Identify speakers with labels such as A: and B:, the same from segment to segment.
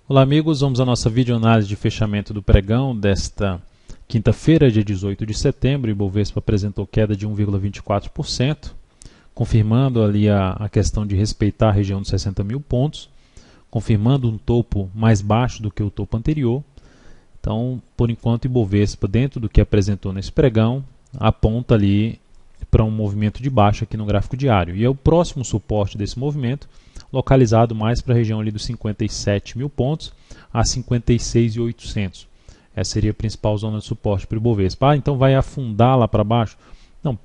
A: Olá amigos, vamos à nossa videoanálise de fechamento do pregão desta quinta-feira, dia 18 de setembro. O Ibovespa apresentou queda de 1,24%, confirmando ali a questão de respeitar a região dos 60 mil pontos, confirmando um topo mais baixo do que o topo anterior. Então, por enquanto, o Ibovespa, dentro do que apresentou nesse pregão, aponta ali para um movimento de baixa aqui no gráfico diário. E é o próximo suporte desse movimento, localizado mais para a região ali dos 57 mil pontos a 56.800. Essa seria a principal zona de suporte para o Ibovespa. Então vai afundar lá para baixo? Não,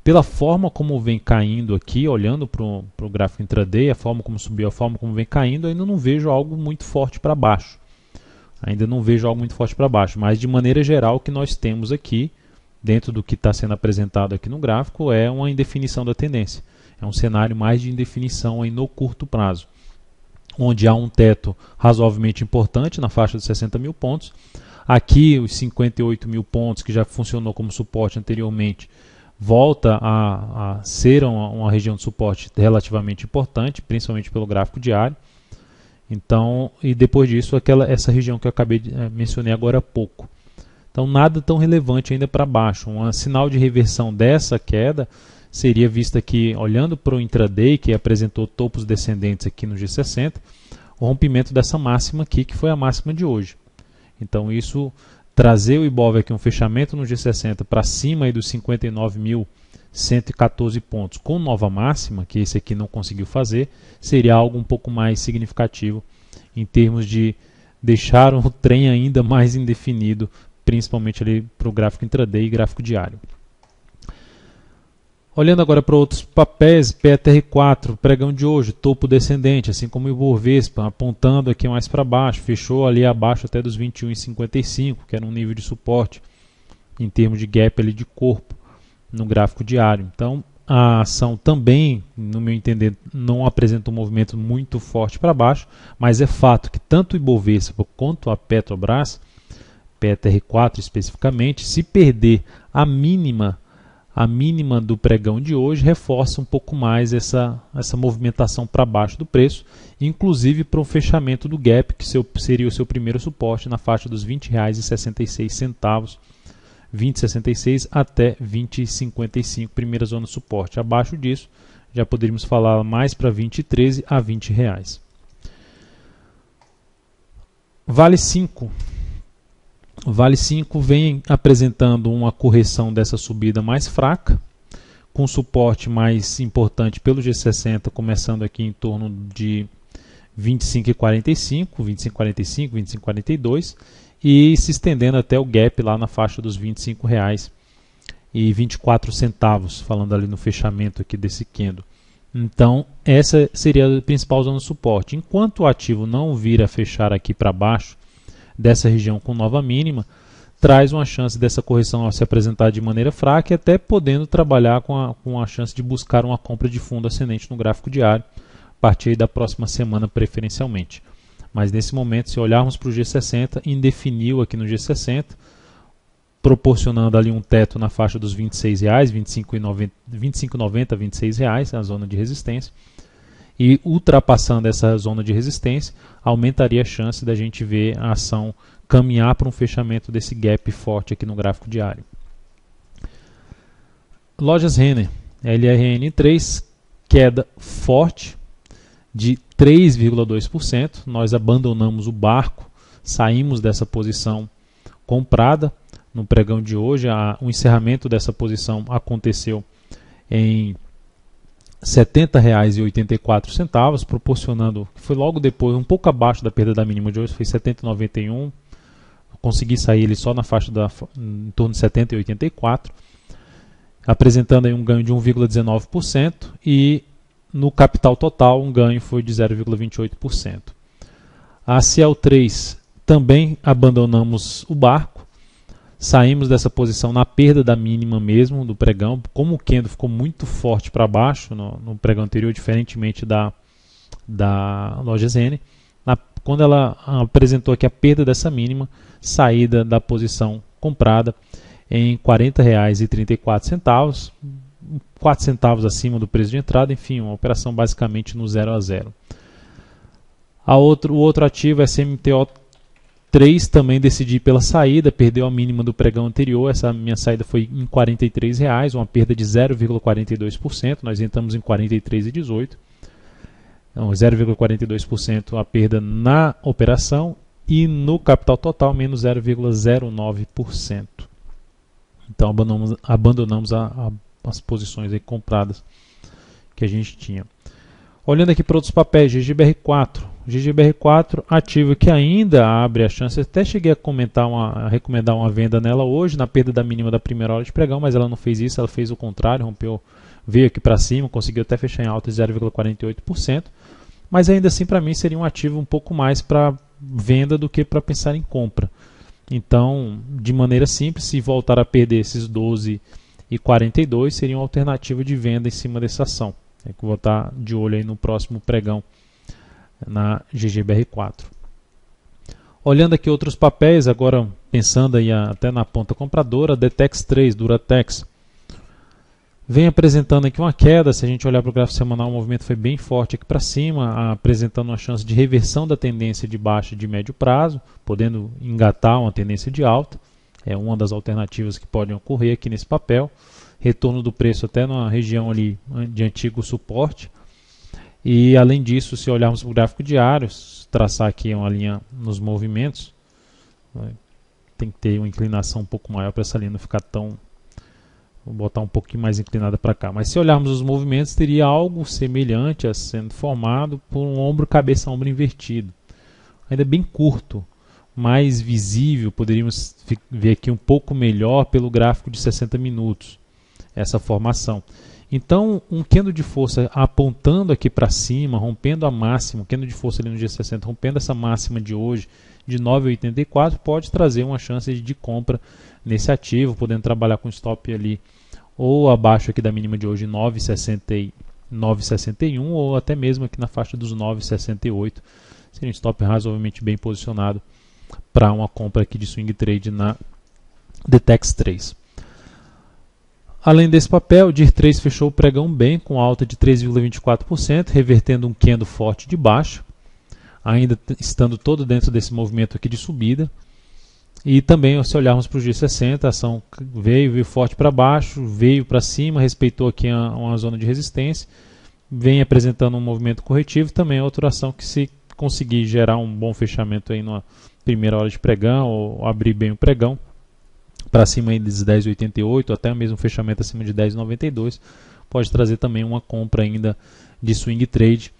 A: pela forma como vem caindo aqui, olhando para o gráfico intraday, a forma como subiu, a forma como vem caindo, ainda não vejo algo muito forte para baixo. Mas de maneira geral o que nós temos aqui, dentro do que está sendo apresentado aqui no gráfico, é uma indefinição da tendência. É um cenário mais de indefinição aí no curto prazo, onde há um teto razoavelmente importante na faixa de 60 mil pontos. Aqui os 58 mil pontos, que já funcionou como suporte anteriormente, volta a ser uma região de suporte relativamente importante, principalmente pelo gráfico diário. Então, e depois disso, essa região que eu mencionei agora há pouco. Então, nada tão relevante ainda para baixo. Um sinal de reversão dessa queda seria vista aqui, olhando para o intraday, que apresentou topos descendentes aqui no G60, o rompimento dessa máxima aqui, que foi a máxima de hoje. Então, isso, trazer o Ibov aqui um fechamento no G60 para cima aí dos 59.114 pontos, com nova máxima, que esse aqui não conseguiu fazer, seria algo um pouco mais significativo em termos de deixar o trem ainda mais indefinido, principalmente ali para o gráfico intraday e gráfico diário. Olhando agora para outros papéis, PETR4, pregão de hoje, topo descendente, assim como o Ibovespa, apontando aqui mais para baixo, fechou ali abaixo até dos 21,55, que era um nível de suporte em termos de gap ali de corpo no gráfico diário. Então, a ação também, no meu entender, não apresenta um movimento muito forte para baixo, mas é fato que tanto o Ibovespa quanto a Petrobras, PETR4 especificamente, se perder a mínima do pregão de hoje, reforça um pouco mais essa movimentação para baixo do preço, inclusive para o fechamento do gap, que seria o seu primeiro suporte na faixa dos R$ 20,66, 20,66 até 20,55, primeira zona de suporte. Abaixo disso, já poderíamos falar mais para 20,13 a R$ 20. Vale 5 vem apresentando uma correção dessa subida mais fraca, com suporte mais importante pelo G60, começando aqui em torno de 25,45, 25,45, 25,42 e se estendendo até o gap lá na faixa dos R$ 25,24, falando ali no fechamento aqui desse candle. Então, essa seria a principal zona de suporte. Enquanto o ativo não vir a fechar aqui para baixo, dessa região com nova mínima, traz uma chance dessa correção a se apresentar de maneira fraca e até podendo trabalhar com a chance de buscar uma compra de fundo ascendente no gráfico diário, a partir da próxima semana preferencialmente. Mas nesse momento, se olharmos para o G60, indefiniu aqui no G60, proporcionando ali um teto na faixa dos R$ 26,00, 25,90 a R$ 26,00, a zona de resistência. E ultrapassando essa zona de resistência, aumentaria a chance da gente ver a ação caminhar para um fechamento desse gap forte aqui no gráfico diário. Lojas Renner, LRN3, queda forte de 3,2%. Nós abandonamos o barco, saímos dessa posição comprada no pregão de hoje. O encerramento dessa posição aconteceu em R$ 70,84, proporcionando, foi logo depois, um pouco abaixo da perda da mínima de hoje, foi R$ 70,91. Consegui sair ele só na faixa em torno de R$ 70,84, apresentando aí um ganho de 1,19% e no capital total um ganho foi de 0,28%. A CL3 também abandonamos o barco, saímos dessa posição na perda da mínima mesmo do pregão, como o candle ficou muito forte para baixo no pregão anterior, diferentemente da Lojas Renner. Quando ela apresentou aqui a perda dessa mínima, saída da posição comprada em R$ 40,34, 4 centavos acima do preço de entrada, enfim, uma operação basicamente no 0 a 0. O outro ativo, SMTO 3, também decidi pela saída, perdeu a mínima do pregão anterior. Essa minha saída foi em R$ 43,00, uma perda de 0,42%. Nós entramos em 43,18. Então, 0,42% a perda na operação e no capital total, menos 0,09%. Então, abandonamos as posições aí compradas que a gente tinha. Olhando aqui para outros papéis, GGBR4. GGBR4, ativo que ainda abre a chance. Eu até cheguei a recomendar uma venda nela hoje, na perda da mínima da primeira hora de pregão, mas ela não fez isso, ela fez o contrário, veio aqui para cima, conseguiu até fechar em alta de 0,48%. Mas ainda assim, para mim, seria um ativo um pouco mais para venda do que para pensar em compra. Então, de maneira simples, se voltar a perder esses 12,42, seria uma alternativa de venda em cima dessa ação. É que eu vou estar de olho aí no próximo pregão na GGBR4. Olhando aqui outros papéis, agora pensando aí até na ponta compradora, Detex 3, Duratex, vem apresentando aqui uma queda. Se a gente olhar para o gráfico semanal, o movimento foi bem forte aqui para cima, apresentando uma chance de reversão da tendência de baixa de médio prazo, podendo engatar uma tendência de alta. É uma das alternativas que podem ocorrer aqui nesse papel. Retorno do preço até na região ali de antigo suporte. E além disso, se olharmos para o gráfico diário, traçar aqui uma linha nos movimentos, tem que ter uma inclinação um pouco maior para essa linha não ficar tão... Vou botar um pouquinho mais inclinada para cá. Mas se olharmos os movimentos, teria algo semelhante a sendo formado por um ombro, cabeça, ombro invertido. Ainda bem curto, mais visível, poderíamos ver aqui um pouco melhor pelo gráfico de 60 minutos, essa formação. Então, um candle de força apontando aqui para cima, rompendo a máxima, um candle de força ali no dia 60, rompendo essa máxima de hoje, de 9,84, pode trazer uma chance de compra nesse ativo, podendo trabalhar com stop ali ou abaixo aqui da mínima de hoje, 9,61, ou até mesmo aqui na faixa dos 9,68. Seria um stop razoavelmente bem posicionado para uma compra aqui de swing trade na Detex 3. Além desse papel, o DIR 3 fechou o pregão bem, com alta de 3,24%, revertendo um candle forte de baixa, ainda estando todo dentro desse movimento aqui de subida. E também, se olharmos para o G60, a ação veio forte para baixo, veio para cima, respeitou aqui uma zona de resistência, vem apresentando um movimento corretivo. Também é outra ação que, se conseguir gerar um bom fechamento aí na primeira hora de pregão, ou abrir bem o pregão, para cima aí de 10,88, até mesmo fechamento acima de 10,92, pode trazer também uma compra ainda de swing trade,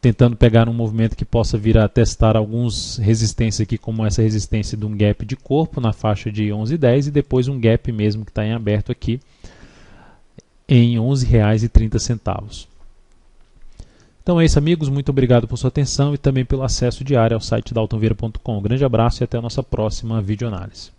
A: tentando pegar um movimento que possa vir a testar alguns resistências aqui, como essa resistência de um gap de corpo na faixa de 11,10 e depois um gap mesmo que está em aberto aqui em R$ 11,30. Então é isso, amigos, muito obrigado por sua atenção e também pelo acesso diário ao site daltonvieira.com. Um grande abraço e até a nossa próxima videoanálise.